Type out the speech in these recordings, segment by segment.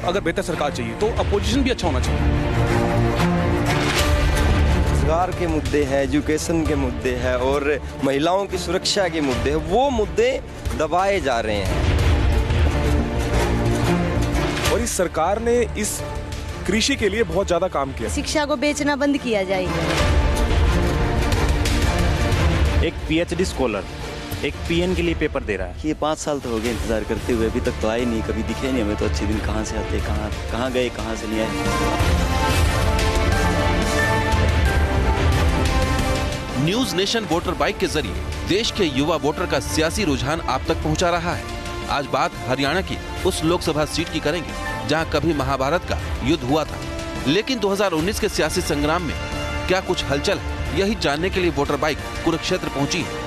अगर बेहतर सरकार चाहिए तो अपोजिशन भी अच्छा होना चाहिए। रोजगार के मुद्दे हैं, एजुकेशन के मुद्दे हैं और महिलाओं की सुरक्षा के मुद्दे हैं, वो मुद्दे दबाए जा रहे हैं। और इस सरकार ने इस कृषि के लिए बहुत ज्यादा काम किया। शिक्षा को बेचना बंद किया जाए। एक पीएचडी स्कॉलर एक पीएन के लिए पेपर दे रहा है। ये 5 साल तो हो गए इंतजार करते हुए, अभी तक तो आए नहीं, कभी दिखे नहीं हमें। तो अच्छे दिन कहाँ से आते, कहाँ गए, कहाँ से नहीं आए। न्यूज नेशन वोटर बाइक के जरिए देश के युवा वोटर का सियासी रुझान आप तक पहुंचा रहा है। आज बात हरियाणा की उस लोकसभा सीट की करेंगे जहां कभी महाभारत का युद्ध हुआ था, लेकिन 2019 के सियासी संग्राम में क्या कुछ हलचल है, यही जानने के लिए वोटर बाइक कुरुक्षेत्र पहुंची है।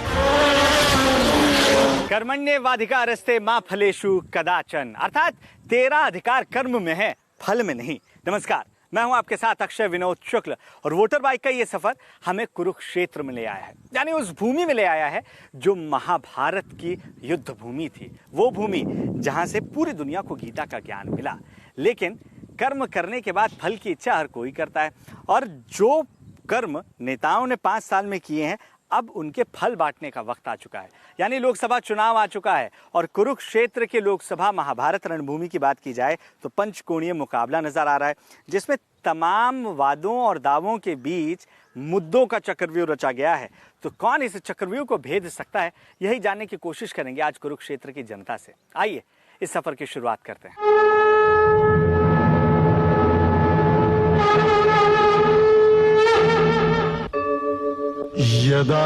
कर्मण्येवाधिकारस्ते मा फलेषु कदाचन, अर्थात तेरा अधिकार कर्म में है, फल में नहीं। नमस्कार, मैं हूं आपके साथ अक्षय विनोद शुक्ल और वोटर बाइक का ये सफर हमें कुरुक्षेत्र में ले आया है, यानी उस भूमि में ले आया है जो महाभारत की युद्ध भूमि थी। वो भूमि जहां से पूरी दुनिया को गीता का ज्ञान मिला। लेकिन कर्म करने के बाद फल की इच्छा हर कोई करता है, और जो कर्म नेताओं ने 5 साल में किए हैं, अब उनके फल बांटने का वक्त आ चुका है। यानी लोकसभा चुनाव आ चुका है और कुरुक्षेत्र के लोकसभा महाभारत रणभूमि की बात की जाए तो पंचकोणीय मुकाबला नजर आ रहा है, जिसमें तमाम वादों और दावों के बीच मुद्दों का चक्रव्यूह रचा गया है। तो कौन इस चक्रव्यूह को भेद सकता है, यही जानने की कोशिश करेंगे आज कुरुक्षेत्र की जनता से। आइए इस सफर की शुरुआत करते हैं। यदा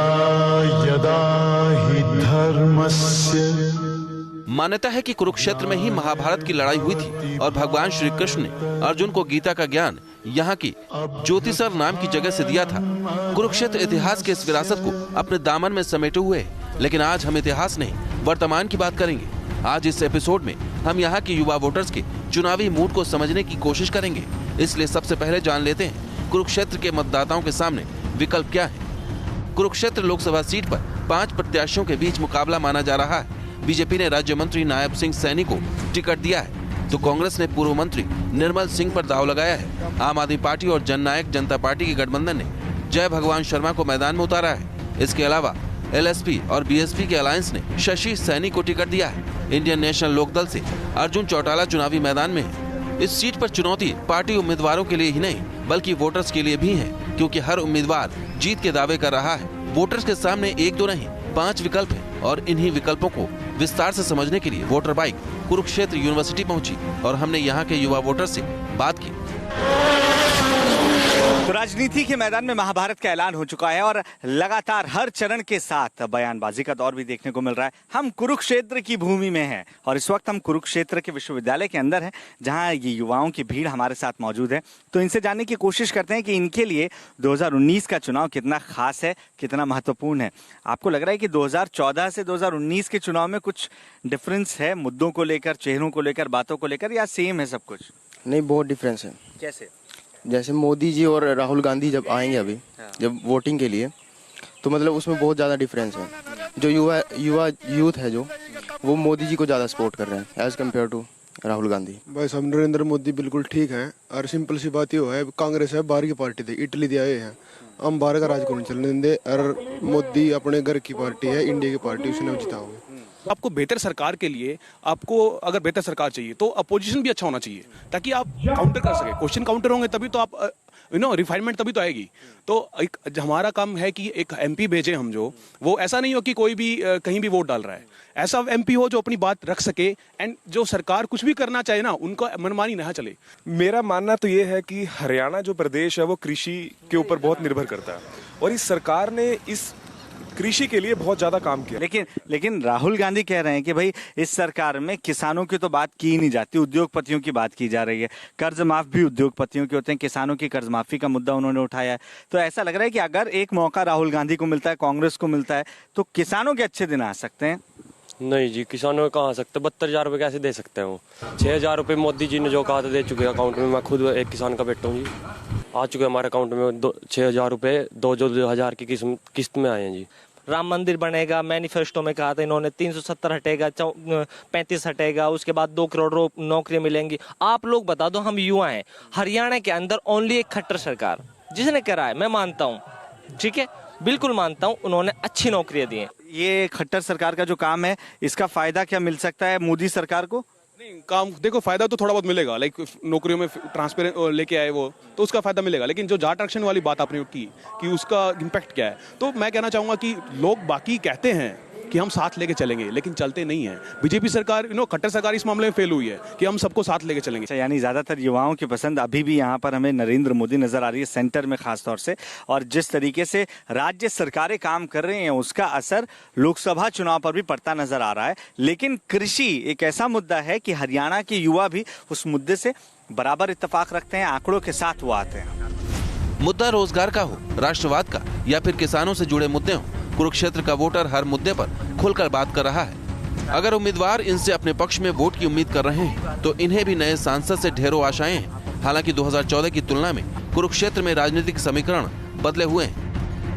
यदा हि धर्मस्य। मान्यता है कि कुरुक्षेत्र में ही महाभारत की लड़ाई हुई थी और भगवान श्री कृष्ण ने अर्जुन को गीता का ज्ञान यहाँ की ज्योतिसर नाम की जगह से दिया था। कुरुक्षेत्र इतिहास के इस विरासत को अपने दामन में समेटे हुए है, लेकिन आज हम इतिहास नहीं वर्तमान की बात करेंगे। आज इस एपिसोड में हम यहाँ के युवा वोटर्स के चुनावी मूड को समझने की कोशिश करेंगे। इसलिए सबसे पहले जान लेते हैं कुरुक्षेत्र के मतदाताओं के सामने विकल्प क्या है। कुरुक्षेत्र लोकसभा सीट पर 5 प्रत्याशियों के बीच मुकाबला माना जा रहा है। बीजेपी ने राज्य मंत्री नायब सिंह सैनी को टिकट दिया है, तो कांग्रेस ने पूर्व मंत्री निर्मल सिंह पर दांव लगाया है। आम आदमी पार्टी और जननायक जनता पार्टी के गठबंधन ने जय भगवान शर्मा को मैदान में उतारा है। इसके अलावा एलएसपी और बीएसपी के अलायंस ने शशि सैनी को टिकट दिया है। इंडियन नेशनल लोकदल से अर्जुन चौटाला चुनावी मैदान में है। इस सीट पर चुनौती पार्टी उम्मीदवारों के लिए ही नहीं बल्कि वोटर्स के लिए भी है, क्योंकि हर उम्मीदवार जीत के दावे कर रहा है। वोटर्स के सामने 1-2 नहीं 5 विकल्प हैं और इन्हीं विकल्पों को विस्तार से समझने के लिए वोटर बाइक कुरुक्षेत्र यूनिवर्सिटी पहुंची और हमने यहाँ के युवा वोटर से बात की। तो राजनीति के मैदान में महाभारत का ऐलान हो चुका है और लगातार हर चरण के साथ बयानबाजी का दौर भी देखने को मिल रहा है। हम कुरुक्षेत्र की भूमि में हैं और इस वक्त हम कुरुक्षेत्र के विश्वविद्यालय के अंदर हैं, जहां ये युवाओं की भीड़ हमारे साथ मौजूद है। तो इनसे जानने की कोशिश करते हैं कि इनके लिए 2019 का चुनाव कितना खास है, कितना महत्वपूर्ण है। आपको लग रहा है कि 2014 से 2019 के चुनाव में कुछ डिफरेंस है मुद्दों को लेकर, चेहरों को लेकर, बातों को लेकर, या सेम है सब कुछ? नहीं, बहुत डिफरेंस है। कैसे? जैसे मोदी जी और राहुल गांधी जब आएंगे अभी जब वोटिंग के लिए, तो मतलब उसमें बहुत ज़्यादा डिफरेंस है। जो यूथ है जो वो मोदी जी को ज़्यादा सपोर्ट कर रहे हैं as compared to Rahul Gandhi. बस हम नरेंद्र मोदी बिल्कुल ठीक है, और सिंपल सी बात ये है, कांग्रेस है बाहर की पार्टी थी, इटली दे आए हैं, हम बाहर का राज को नहीं चलने देंगे, और मोदी अपने घर की पार्टी है, इंडिया की पार्टी, उसने जिताओ। आपको बेहतर सरकार के लिए, आपको अगर बेहतर सरकार चाहिए तो अपोजिशन भी अच्छा होना चाहिए, ताकि आप काउंटर कर सके। क्वेश्चन काउंटर होंगे तभी तो आप रिफाइनमेंट तभी तो आएगी। तो एक हमारा काम है कि एक एमपी भेजें हम, जो वो ऐसा नहीं हो कि कोई भी कहीं भी वोट डाल रहा है। ऐसा एमपी हो जो अपनी बात रख सके, एंड जो सरकार कुछ भी करना चाहे ना, उनको मनमानी ना चले। मेरा मानना तो ये है कि हरियाणा जो प्रदेश है वो कृषि के ऊपर बहुत निर्भर करता है, और इस सरकार ने इस कृषि के लिए बहुत ज्यादा काम किया। लेकिन राहुल गांधी कह रहे हैं कि भाई इस सरकार में किसानों की तो बात की नहीं जाती, उद्योगपतियों की बात की जा रही है। कर्ज माफ भी उद्योगपतियों के होते हैं, किसानों की कर्ज माफी का मुद्दा उन्होंने उठाया है। तो ऐसा लग रहा है कि अगर एक मौका राहुल गांधी को मिलता है, कांग्रेस को मिलता है, तो किसानों के अच्छे दिन आ सकते हैं। नहीं जी, किसानों को कहाँ आ सकते, 72,000 रुपये कैसे दे सकते हैं वो? 6,000 रुपये मोदी जी ने जो कहा था दे चुके अकाउंट में। मैं खुद एक किसान का बेटा हूँ जी, आ चुके हमारे अकाउंट में 6,000 रुपये, 2,000 की किस्त में आए हैं जी। राम मंदिर बनेगा, मैनिफेस्टो में कहा था इन्होंने 370 हटेगा, 35 हटेगा, उसके बाद 2 करोड़ नौकरियां मिलेंगी। आप लोग बता दो, हम युवा हैं, हरियाणा के अंदर ओनली एक खट्टर सरकार जिसने करा है, मैं मानता हूँ, ठीक है, बिल्कुल मानता हूँ, उन्होंने अच्छी नौकरियां दी हैं। ये खट्टर सरकार का जो काम है, इसका फायदा क्या मिल सकता है मोदी सरकार को? नहीं, काम देखो, फायदा तो थोड़ा बहुत मिलेगा, लाइक नौकरियों में ट्रांसपेरेंट लेके आए वो, तो उसका फायदा मिलेगा। लेकिन जो जाट आरक्षण वाली बात आपने की कि उसका इम्पैक्ट क्या है, तो मैं कहना चाहूंगा कि लोग बाकी कहते हैं कि हम साथ लेके चलेंगे, लेकिन चलते नहीं है। बीजेपी सरकार, खट्टर सरकार इस मामले में फेल हुई है कि हम सबको साथ लेके चलेंगे। यानी ज्यादातर युवाओं की पसंद अभी भी यहाँ पर हमें नरेंद्र मोदी नजर आ रही है, सेंटर में खास तौर से। और जिस तरीके से राज्य सरकारें काम कर रही हैं, उसका असर लोकसभा चुनाव पर भी पड़ता नजर आ रहा है। लेकिन कृषि एक ऐसा मुद्दा है कि हरियाणा के युवा भी उस मुद्दे से बराबर इत्तेफाक रखते हैं, आंकड़ों के साथ वो आते हैं। मुद्दा रोजगार का हो, राष्ट्रवाद का, या फिर किसानों से जुड़े मुद्दे हों, कुरुक्षेत्र का वोटर हर मुद्दे पर खुलकर बात कर रहा है। अगर उम्मीदवार इनसे अपने पक्ष में वोट की उम्मीद कर रहे हैं, तो इन्हें भी नए सांसद से ढेरों आशाएं हैं। हालांकि 2014 की तुलना में कुरुक्षेत्र में राजनीतिक समीकरण बदले हुए हैं।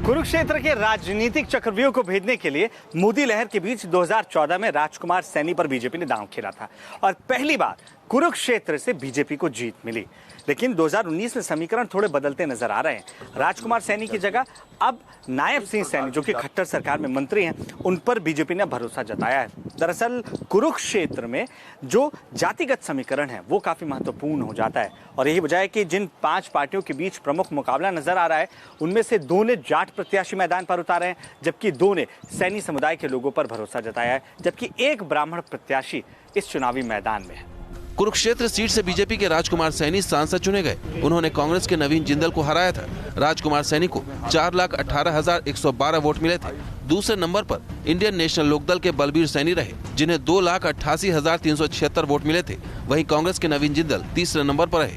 कुरुक्षेत्र के राजनीतिक चक्रव्यूह को भेदने के लिए मोदी लहर के बीच 2014 में राजकुमार सैनी पर बीजेपी ने दांव खेला था और पहली बार कुरुक्षेत्र से बीजेपी को जीत मिली। लेकिन 2019 में समीकरण थोड़े बदलते नजर आ रहे हैं। राजकुमार सैनी की जगह अब नायब सिंह सैनी, जो कि खट्टर सरकार में मंत्री हैं, उन पर बीजेपी ने भरोसा जताया है। दरअसल कुरुक्षेत्र में जो जातिगत समीकरण है वो काफी महत्वपूर्ण हो जाता है और यही वजह है कि जिन 5 पार्टियों के बीच प्रमुख मुकाबला नजर आ रहा है, उनमें से 2 ने जाट प्रत्याशी मैदान पर उतारे हैं, जबकि 2 ने सैनी समुदाय के लोगों पर भरोसा जताया है, जबकि 1 ब्राह्मण प्रत्याशी इस चुनावी मैदान में है। कुरुक्षेत्र सीट से बीजेपी के राजकुमार सैनी सांसद चुने गए। उन्होंने कांग्रेस के नवीन जिंदल को हराया था। राजकुमार सैनी को 4,18,112 वोट मिले थे। दूसरे नंबर पर इंडियन नेशनल लोकदल के बलबीर सैनी रहे, जिन्हें 2,88,376 वोट मिले थे। वहीं कांग्रेस के नवीन जिंदल तीसरे नंबर पर रहे।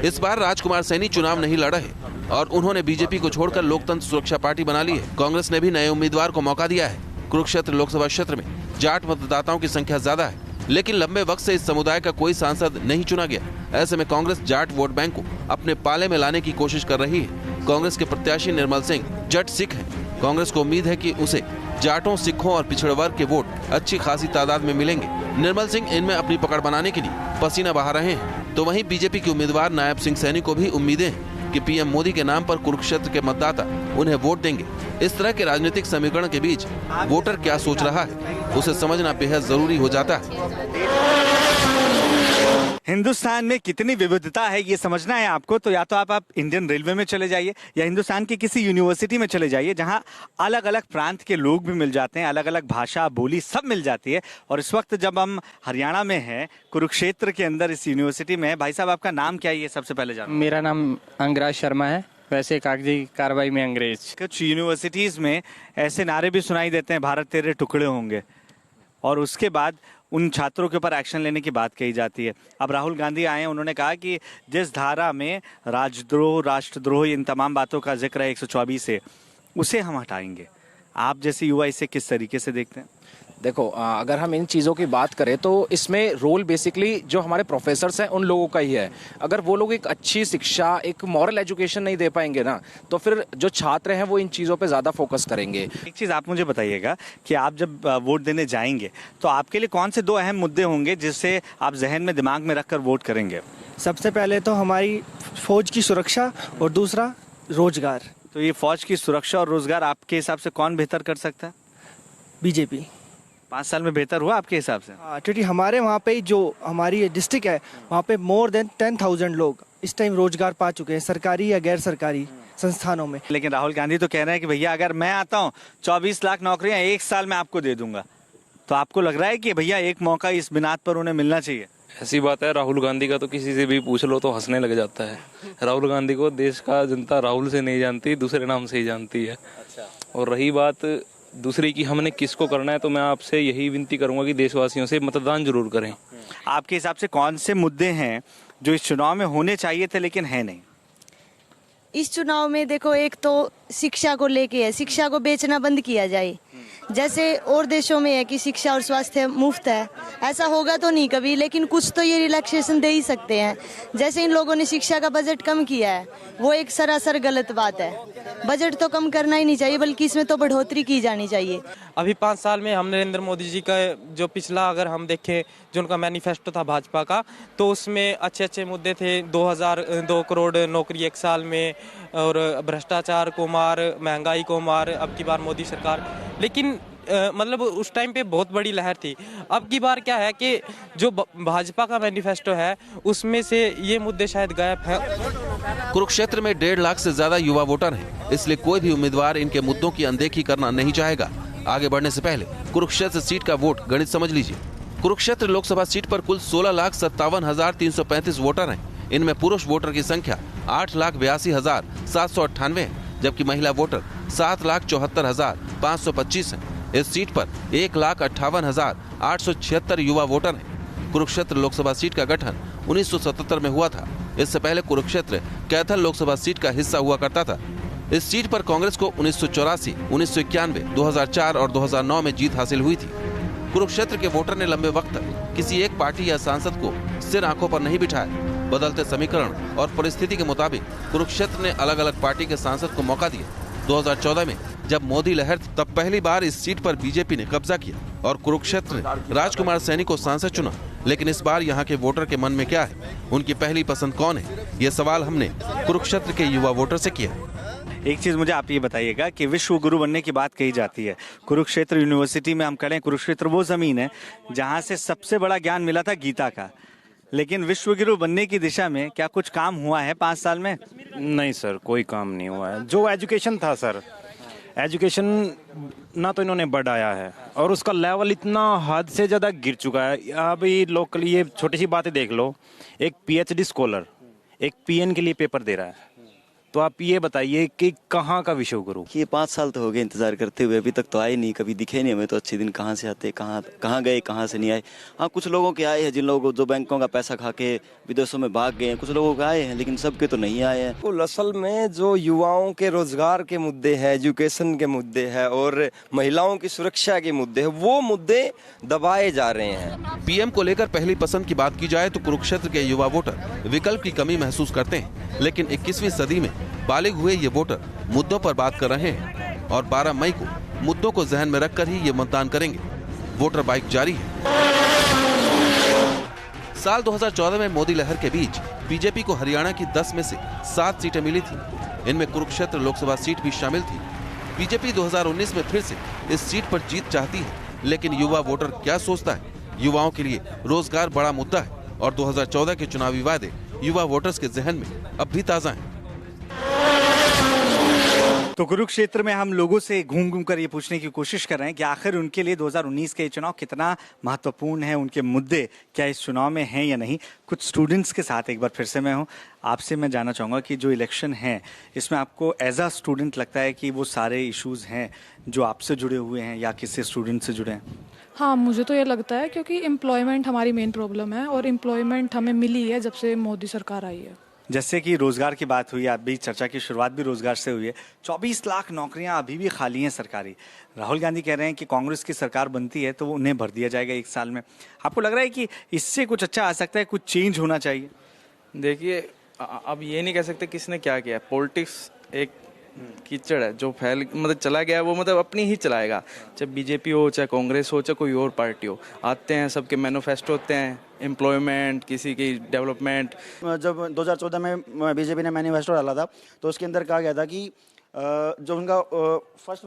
इस बार राजकुमार सैनी चुनाव नहीं लड़ रहे और उन्होंने बीजेपी को छोड़कर लोकतंत्र सुरक्षा पार्टी बना ली है। कांग्रेस ने भी नए उम्मीदवार को मौका दिया है। कुरुक्षेत्र लोकसभा क्षेत्र में जाट मतदाताओं की संख्या ज्यादा है, लेकिन लंबे वक्त से इस समुदाय का कोई सांसद नहीं चुना गया। ऐसे में कांग्रेस जाट वोट बैंक को अपने पाले में लाने की कोशिश कर रही है। कांग्रेस के प्रत्याशी निर्मल सिंह जट सिख हैं। कांग्रेस को उम्मीद है कि उसे जाटों, सिखों और पिछड़े वर्ग के वोट अच्छी खासी तादाद में मिलेंगे। निर्मल सिंह इनमें अपनी पकड़ बनाने के लिए पसीना बहा रहे हैं। तो वहीं बीजेपी के उम्मीदवार नायब सिंह सैनी को भी उम्मीदें हैं कि पीएम मोदी के नाम पर कुरुक्षेत्र के मतदाता उन्हें वोट देंगे। इस तरह के राजनीतिक समीकरण के बीच वोटर क्या सोच रहा है, उसे समझना बेहद जरूरी हो जाता है। हिंदुस्तान में कितनी विविधता है ये समझना है आपको, तो या तो आप इंडियन रेलवे में चले जाइए या हिंदुस्तान की किसी यूनिवर्सिटी में चले जाइए, जहां अलग अलग प्रांत के लोग भी मिल जाते हैं, अलग अलग भाषा, बोली सब मिल जाती है। और इस वक्त जब हम हरियाणा में हैं, कुरुक्षेत्र के अंदर इस यूनिवर्सिटी में है। भाई साहब, आपका नाम क्या है ये सबसे पहले जानो। मेरा नाम अंगराज शर्मा है, वैसे कागजी कार्रवाई में अंग्रेज। कुछ यूनिवर्सिटीज में ऐसे नारे भी सुनाई देते हैं, भारत तेरे टुकड़े होंगे, और उसके बाद उन छात्रों के ऊपर एक्शन लेने की बात कही जाती है। अब राहुल गांधी आए हैं, उन्होंने कहा कि जिस धारा में राजद्रोह, राष्ट्रद्रोह, इन तमाम बातों का जिक्र है 124 से, उसे हम हटाएंगे। आप जैसे युवा इसे किस तरीके से देखते हैं? देखो, अगर हम इन चीज़ों की बात करें तो इसमें रोल बेसिकली जो हमारे प्रोफेसर्स हैं उन लोगों का ही है। अगर वो लोग एक अच्छी शिक्षा, एक मॉरल एजुकेशन नहीं दे पाएंगे ना, तो फिर जो छात्र हैं वो इन चीज़ों पे ज़्यादा फोकस करेंगे। एक चीज़ आप मुझे बताइएगा कि आप जब वोट देने जाएंगे तो आपके लिए कौन से 2 अहम मुद्दे होंगे जिससे आप जहन में, दिमाग में रखकर वोट करेंगे? सबसे पहले तो हमारी फौज की सुरक्षा और दूसरा रोजगार। तो ये फौज की सुरक्षा और रोजगार आपके हिसाब से कौन बेहतर कर सकता है? बीजेपी। 5 साल में बेहतर हुआ आपके हिसाब से? हाँ, क्योंकि हमारे वहाँ पे जो हमारी डिस्ट्रिक्ट है, वहाँ पे मोर देन 10,000 लोग इस टाइम रोजगार पा चुके हैं, सरकारी या गैर सरकारी संस्थानों में। लेकिन राहुल गांधी तो कह रहे हैं कि भैया अगर मैं आता हूँ 24 लाख नौकरियां 1 साल में आपको दे दूंगा। तो आपको लग रहा है कि भैया एक मौका इस बिनाद पर उन्हें मिलना चाहिए? ऐसी बात है, राहुल गांधी का तो किसी से भी पूछ लो तो हंसने लग जाता है। राहुल गांधी को देश का जनता राहुल से नहीं जानती, दूसरे नाम से ही जानती है। अच्छा। और रही बात दूसरी की हमने किसको करना है, तो मैं आपसे यही विनती करूंगा कि देशवासियों से मतदान जरूर करें। आपके हिसाब से कौन से मुद्दे हैं जो इस चुनाव में होने चाहिए थे लेकिन है नहीं? इस चुनाव में देखो, एक तो शिक्षा को लेके है, शिक्षा को बेचना बंद किया जाए। जैसे और देशों में है कि शिक्षा और स्वास्थ्य मुफ्त है, ऐसा होगा तो नहीं कभी, लेकिन कुछ तो ये रिलैक्सेशन दे ही सकते हैं। जैसे इन लोगों ने शिक्षा का बजट कम किया है, वो एक सरासर गलत बात है। बजट तो कम करना ही नहीं चाहिए, बल्कि इसमें तो बढ़ोतरी की जानी चाहिए। अभी 5 साल में हम नरेंद्र मोदी जी का जो पिछला अगर हम देखें जो उनका मैनिफेस्टो था भाजपा का, तो उसमें अच्छे अच्छे मुद्दे थे। 2 करोड़ नौकरी 1 साल में, और भ्रष्टाचार को मार, महंगाई को मार, अब की बार मोदी सरकार। लेकिन मतलब उस टाइम पे बहुत बड़ी लहर थी। अब की बार क्या है कि जो भाजपा का मैनिफेस्टो है उसमें से ये मुद्दे शायद गायब है। कुरुक्षेत्र में 1.5 लाख से ज्यादा युवा वोटर हैं, इसलिए कोई भी उम्मीदवार इनके मुद्दों की अनदेखी करना नहीं चाहेगा। आगे बढ़ने से पहले कुरुक्षेत्र सीट का वोट गणित समझ लीजिए। कुरुक्षेत्र लोकसभा सीट पर कुल 16,57,335 वोटर हैं। इनमें पुरुष वोटर की संख्या 8,82,798 है, जबकि महिला वोटर 7,74,525 है। इस सीट पर 1,58,876 युवा वोटर हैं। कुरुक्षेत्र लोकसभा सीट का गठन 1977 में हुआ था। इससे पहले कुरुक्षेत्र कैथल लोकसभा सीट का हिस्सा हुआ करता था। इस सीट पर कांग्रेस को 1984, 1991, 2004 और 2009 में जीत हासिल हुई थी। कुरुक्षेत्र के वोटर ने लंबे वक्त तक किसी एक पार्टी या सांसद को सिर आंखों पर नहीं बिठाया। बदलते समीकरण और परिस्थिति के मुताबिक कुरुक्षेत्र ने अलग अलग पार्टी के सांसद को मौका दिया। 2014 में जब मोदी लहर थी, तब पहली बार इस सीट पर बीजेपी ने कब्जा किया और कुरुक्षेत्र ने राजकुमार सैनी को सांसद चुना। लेकिन इस बार यहाँ के वोटर के मन में क्या है, उनकी पहली पसंद कौन है, ये सवाल हमने कुरुक्षेत्र के युवा वोटर से किया। एक चीज़ मुझे आप ये बताइएगा कि विश्व गुरु बनने की बात कही जाती है। कुरुक्षेत्र यूनिवर्सिटी में हम करें, कुरुक्षेत्र वो ज़मीन है जहाँ से सबसे बड़ा ज्ञान मिला था गीता का। लेकिन विश्व गुरु बनने की दिशा में क्या कुछ काम हुआ है 5 साल में? नहीं सर, कोई काम नहीं हुआ है। जो एजुकेशन था सर, एजुकेशन ना तो इन्होंने बढ़ाया है और उसका लेवल इतना हद से ज़्यादा गिर चुका है। अभी लोकल ये छोटी सी बातें देख लो, एक PhD स्कॉलर एक PN के लिए पेपर दे रहा है, तो आप ये बताइए कि कहाँ का विश्व गुरु? ये 5 साल तो हो गए इंतजार करते हुए, अभी तक तो आए नहीं, कभी दिखे नहीं हमें। तो अच्छे दिन कहाँ से आते, कहाँ गए, कहाँ से नहीं आए। हाँ, कुछ लोगों के आए हैं, जिन लोगों जो बैंकों का पैसा खा के विदेशों में भाग गए हैं, कुछ लोगों के आए हैं, लेकिन सबके तो नहीं आए हैं। कुल असल में जो युवाओं के रोजगार के मुद्दे हैं, एजुकेशन के मुद्दे हैं और महिलाओं की सुरक्षा के मुद्दे हैं, वो मुद्दे दबाए जा रहे हैं। PM को लेकर पहली पसंद की बात की जाए तो कुरुक्षेत्र के युवा वोटर विकल्प की कमी महसूस करते हैं। लेकिन 21वीं सदी में बालिग हुए ये वोटर मुद्दों पर बात कर रहे हैं और 12 मई को मुद्दों को जहन में रखकर ही ये मतदान करेंगे। वोटर बाइक जारी है। साल 2014 में मोदी लहर के बीच बीजेपी को हरियाणा की 10 में से 7 सीटें मिली थी। इनमें कुरुक्षेत्र लोकसभा सीट भी शामिल थी। बीजेपी 2019 में फिर से इस सीट पर जीत चाहती है, लेकिन युवा वोटर क्या सोचता है? युवाओं के लिए रोजगार बड़ा मुद्दा है और 2014 के चुनावी वादे युवा वोटर्स के जहन में अब भी ताजा हैं। तो कुरुक्षेत्र में हम लोगों से घूम घूम कर ये पूछने की कोशिश कर रहे हैं कि आखिर उनके लिए 2019 के चुनाव कितना महत्वपूर्ण है, उनके मुद्दे क्या इस चुनाव में हैं या नहीं। कुछ स्टूडेंट्स के साथ एक बार फिर से मैं हूँ। आपसे मैं जानना चाहूँगा कि जो इलेक्शन है इसमें आपको एज अ स्टूडेंट लगता है कि वो सारे इश्यूज़ हैं जो आपसे जुड़े हुए हैं या किसी स्टूडेंट से जुड़े हैं? हाँ, मुझे तो ये लगता है क्योंकि एम्प्लॉयमेंट हमारी मेन प्रॉब्लम है और एम्प्लॉयमेंट हमें मिली है जब से मोदी सरकार आई है। जैसे कि रोजगार की बात हुई, अभी चर्चा की शुरुआत भी रोजगार से हुई है। 24 लाख नौकरियां अभी भी खाली हैं सरकारी। राहुल गांधी कह रहे हैं कि कांग्रेस की सरकार बनती है तो उन्हें भर दिया जाएगा 1 साल में। आपको लग रहा है कि इससे कुछ अच्छा आ सकता है, कुछ चेंज होना चाहिए? देखिए, अब ये नहीं कह सकते किसने क्या किया। पॉलिटिक्स एक कीचड़ है जो मतलब चला गया, वो मतलब अपनी ही चलाएगा। चाहे बीजेपी हो, चाहे कांग्रेस हो, चाहे कोई और पार्टी हो, आते हैं, सबके मैनिफेस्टो होते हैं, एम्प्लॉयमेंट, किसी की डेवलपमेंट। जब 2014 में बीजेपी ने मैनिफेस्टो डाला था तो उसके अंदर कहा गया था कि जो उनका फर्स्ट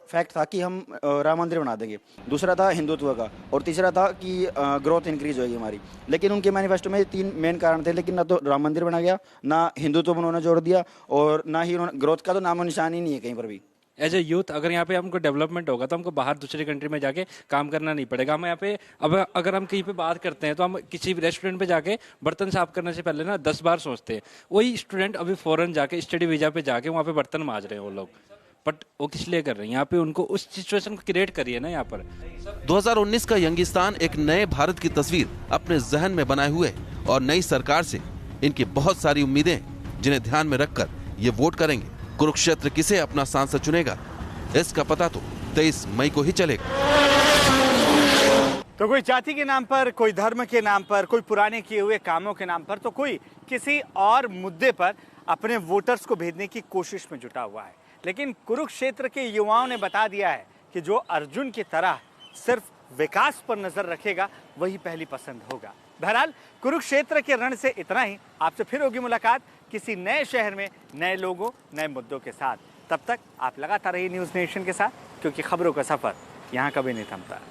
फैक्ट था कि हम राम मंदिर बना देंगे, दूसरा था हिंदुत्व का और तीसरा था कि ग्रोथ इंक्रीज होगी हमारी। लेकिन उनके मैनिफेस्टो में 3 मेन कारण थे, लेकिन ना तो राम मंदिर बना गया, ना हिंदुत्व पर उन्होंने जोर दिया और ना ही उन्होंने ग्रोथ का तो नामो निशान ही नहीं है कहीं पर भी। एज ए यूथ अगर यहाँ पे हमको डेवलपमेंट होगा तो हमको बाहर दूसरी कंट्री में जाके काम करना नहीं पड़ेगा। हम यहाँ पे अब अगर हम कहीं पे बात करते हैं तो हम किसी रेस्टोरेंट पे जाके बर्तन साफ करने से पहले ना 10 बार सोचते हैं। वही स्टूडेंट अभी फॉरेन जाके स्टडी वीजा पे जाके वहाँ पे बर्तन मांज रहे हैं वो लोग, बट वो किस लिए कर रहे हैं? यहाँ पे उनको उस सिचुएशन को क्रिएट करिए ना। यहाँ पर 2019 का यंगिस्तान एक नए भारत की तस्वीर अपने जहन में बनाए हुए और नई सरकार से इनकी बहुत सारी उम्मीदें हैं जिन्हें ध्यान में रखकर ये वोट करेंगे। कुरुक्षेत्र किसे अपना सांसद चुनेगा, इसका पता तो 23 मई को ही चलेगा। तो कोई जाति के नाम पर, कोई धर्म के नाम पर, कोई पुराने किए हुए कामों के नाम पर, तो कोई किसी और मुद्दे पर अपने वोटर्स को भेजने की कोशिश में जुटा हुआ है। लेकिन कुरुक्षेत्र के युवाओं ने बता दिया है कि जो अर्जुन की तरह सिर्फ विकास पर नजर रखेगा वही पहली पसंद होगा। बहरहाल कुरुक्षेत्र के रण से इतना ही। आपसे फिर होगी मुलाकात किसी नए शहर में, नए लोगों, नए मुद्दों के साथ। तब तक आप लगातार रहिए न्यूज़ नेशन के साथ, क्योंकि खबरों का सफर यहाँ कभी नहीं थमता।